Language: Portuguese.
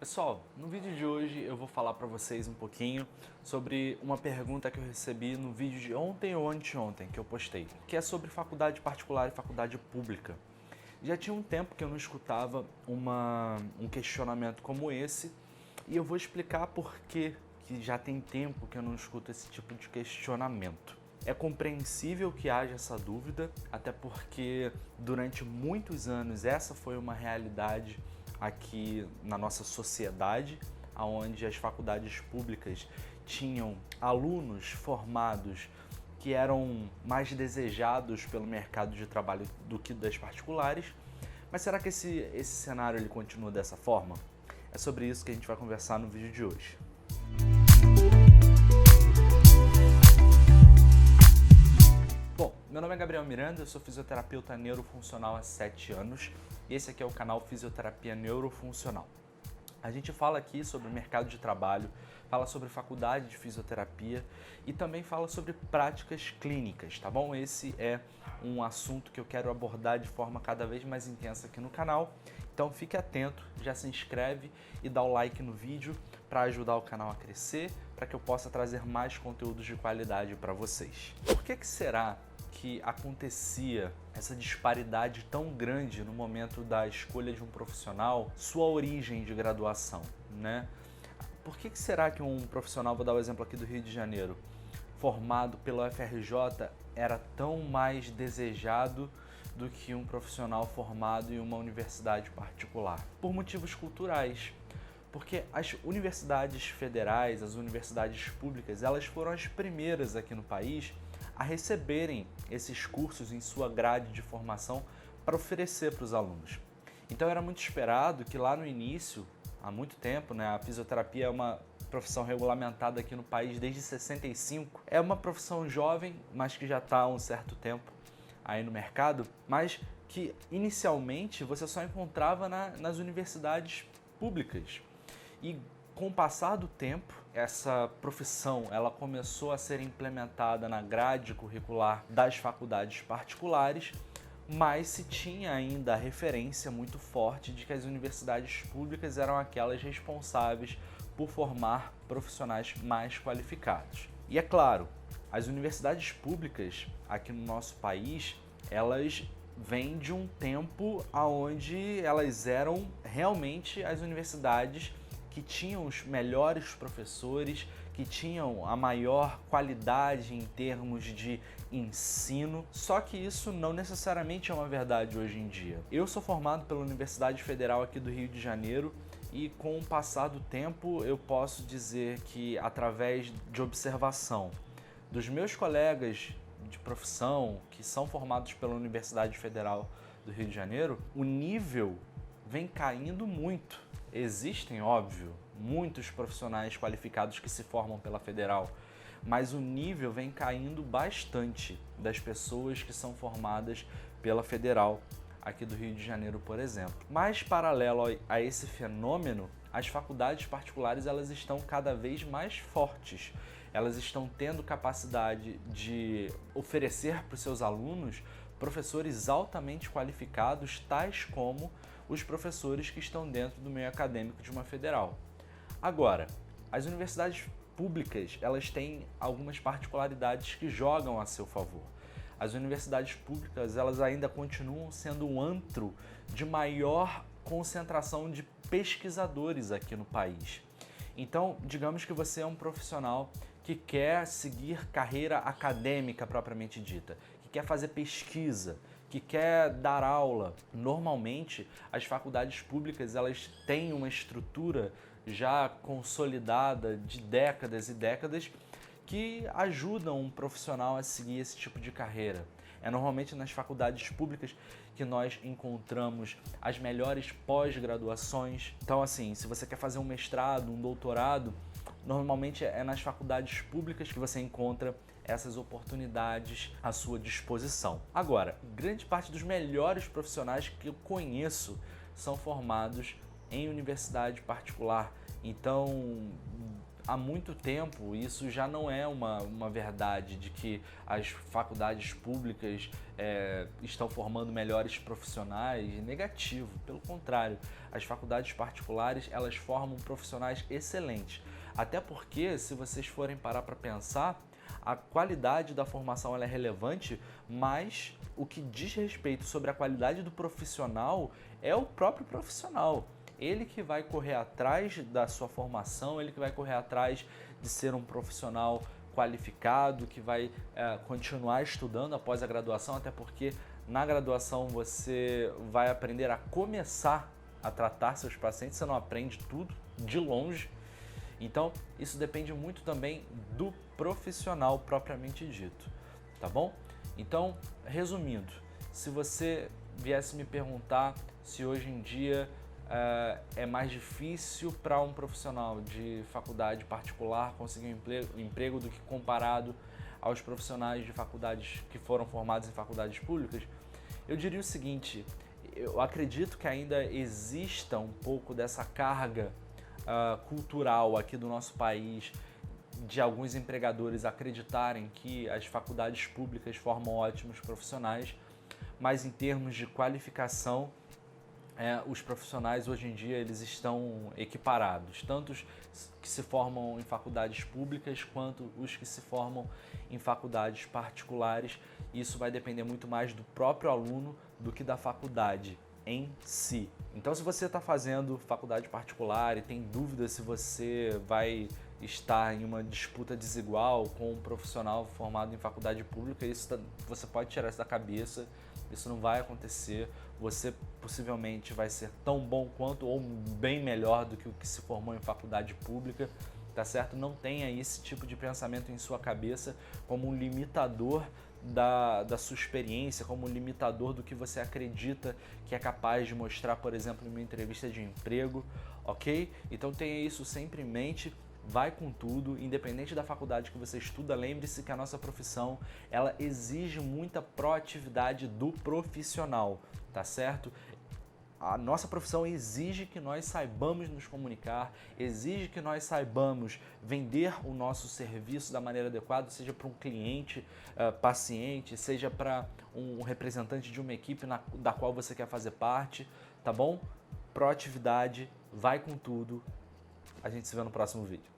Pessoal, no vídeo de hoje eu vou falar para vocês um pouquinho sobre uma pergunta que eu recebi no vídeo de ontem ou anteontem que eu postei, que é sobre faculdade particular e faculdade pública. Já tinha um tempo que eu não escutava um questionamento como esse e eu vou explicar por que já tem tempo que eu não escuto esse tipo de questionamento. É compreensível que haja essa dúvida, até porque durante muitos anos essa foi uma realidade aqui na nossa sociedade, onde as faculdades públicas tinham alunos formados que eram mais desejados pelo mercado de trabalho do que das particulares. Mas será que esse cenário ele continua dessa forma? É sobre isso que a gente vai conversar no vídeo de hoje. Bom, meu nome é Gabriel Miranda, eu sou fisioterapeuta neurofuncional há 7 anos e esse aqui é o canal Fisioterapia Neurofuncional. A gente fala aqui sobre o mercado de trabalho, fala sobre faculdade de fisioterapia e também fala sobre práticas clínicas, tá bom? Esse é um assunto que eu quero abordar de forma cada vez mais intensa aqui no canal, então fique atento, já se inscreve e dá o like no vídeo para ajudar o canal a crescer, para que eu possa trazer mais conteúdos de qualidade para vocês. Por que será que acontecia essa disparidade tão grande no momento da escolha de um profissional, sua origem de graduação, né? Por que será que um profissional, vou dar o exemplo aqui do Rio de Janeiro, formado pela UFRJ era tão mais desejado do que um profissional formado em uma universidade particular? Por motivos culturais. Porque as universidades federais, as universidades públicas, elas foram as primeiras aqui no país a receberem esses cursos em sua grade de formação para oferecer para os alunos. Então era muito esperado que lá no início, há muito tempo, né, a fisioterapia é uma profissão regulamentada aqui no país desde 65. É uma profissão jovem, mas que já está há um certo tempo aí no mercado, mas que inicialmente você só encontrava nas universidades públicas. E com o passar do tempo, essa profissão ela começou a ser implementada na grade curricular das faculdades particulares, mas se tinha ainda a referência muito forte de que as universidades públicas eram aquelas responsáveis por formar profissionais mais qualificados. E é claro, as universidades públicas aqui no nosso país, elas vêm de um tempo onde elas eram realmente as universidades que tinham os melhores professores, que tinham a maior qualidade em termos de ensino, só que isso não necessariamente é uma verdade hoje em dia. Eu sou formado pela Universidade Federal aqui do Rio de Janeiro e com o passar do tempo eu posso dizer que através de observação dos meus colegas de profissão que são formados pela Universidade Federal do Rio de Janeiro, o nível vem caindo muito. Existem, óbvio, muitos profissionais qualificados que se formam pela Federal, mas o nível vem caindo bastante das pessoas que são formadas pela Federal aqui do Rio de Janeiro, por exemplo. Mas, paralelo a esse fenômeno, as faculdades particulares elas estão cada vez mais fortes. Elas estão tendo capacidade de oferecer para os seus alunos professores altamente qualificados, tais como os professores que estão dentro do meio acadêmico de uma federal. Agora, as universidades públicas, elas têm algumas particularidades que jogam a seu favor. As universidades públicas, elas ainda continuam sendo um antro de maior concentração de pesquisadores aqui no país. Então, digamos que você é um profissional que quer seguir carreira acadêmica propriamente dita, que quer fazer pesquisa, que quer dar aula. Normalmente, as faculdades públicas elas têm uma estrutura já consolidada de décadas e décadas que ajudam um profissional a seguir esse tipo de carreira. É normalmente nas faculdades públicas que nós encontramos as melhores pós-graduações. Então, assim, se você quer fazer um mestrado, um doutorado, normalmente é nas faculdades públicas que você encontra essas oportunidades à sua disposição. Agora, grande parte dos melhores profissionais que eu conheço são formados em universidade particular. Então, há muito tempo isso já não é uma verdade de que as faculdades públicas estão formando melhores profissionais. Negativo, pelo contrário, as faculdades particulares elas formam profissionais excelentes. Até porque, se vocês forem parar para pensar, a qualidade da formação ela é relevante, mas o que diz respeito sobre a qualidade do profissional é o próprio profissional. Ele que vai correr atrás da sua formação, ele que vai correr atrás de ser um profissional qualificado, que vai continuar estudando após a graduação, até porque na graduação você vai aprender a começar a tratar seus pacientes, você não aprende tudo de longe. Então, isso depende muito também do profissional propriamente dito, tá bom? Então, resumindo, se você viesse me perguntar se hoje em dia é mais difícil para um profissional de faculdade particular conseguir um emprego do que comparado aos profissionais de faculdades que foram formados em faculdades públicas, eu diria o seguinte: eu acredito que ainda exista um pouco dessa carga cultural aqui do nosso país, de alguns empregadores acreditarem que as faculdades públicas formam ótimos profissionais, mas em termos de qualificação, os profissionais hoje em dia eles estão equiparados, tanto os que se formam em faculdades públicas quanto os que se formam em faculdades particulares. Isso vai depender muito mais do próprio aluno do que da faculdade em si. Então, se você está fazendo faculdade particular e tem dúvida se você vai estar em uma disputa desigual com um profissional formado em faculdade pública, você pode tirar isso da cabeça, isso não vai acontecer. Você possivelmente vai ser tão bom quanto ou bem melhor do que o que se formou em faculdade pública, tá certo? Não tenha esse tipo de pensamento em sua cabeça como um limitador da sua experiência, como um limitador do que você acredita que é capaz de mostrar, por exemplo, em uma entrevista de emprego, ok? Então tenha isso sempre em mente, vai com tudo, independente da faculdade que você estuda, lembre-se que a nossa profissão, ela exige muita proatividade do profissional, tá certo? A nossa profissão exige que nós saibamos nos comunicar, exige que nós saibamos vender o nosso serviço da maneira adequada, seja para um cliente, paciente, seja para um representante de uma equipe da qual você quer fazer parte, tá bom? Proatividade, vai com tudo. A gente se vê no próximo vídeo.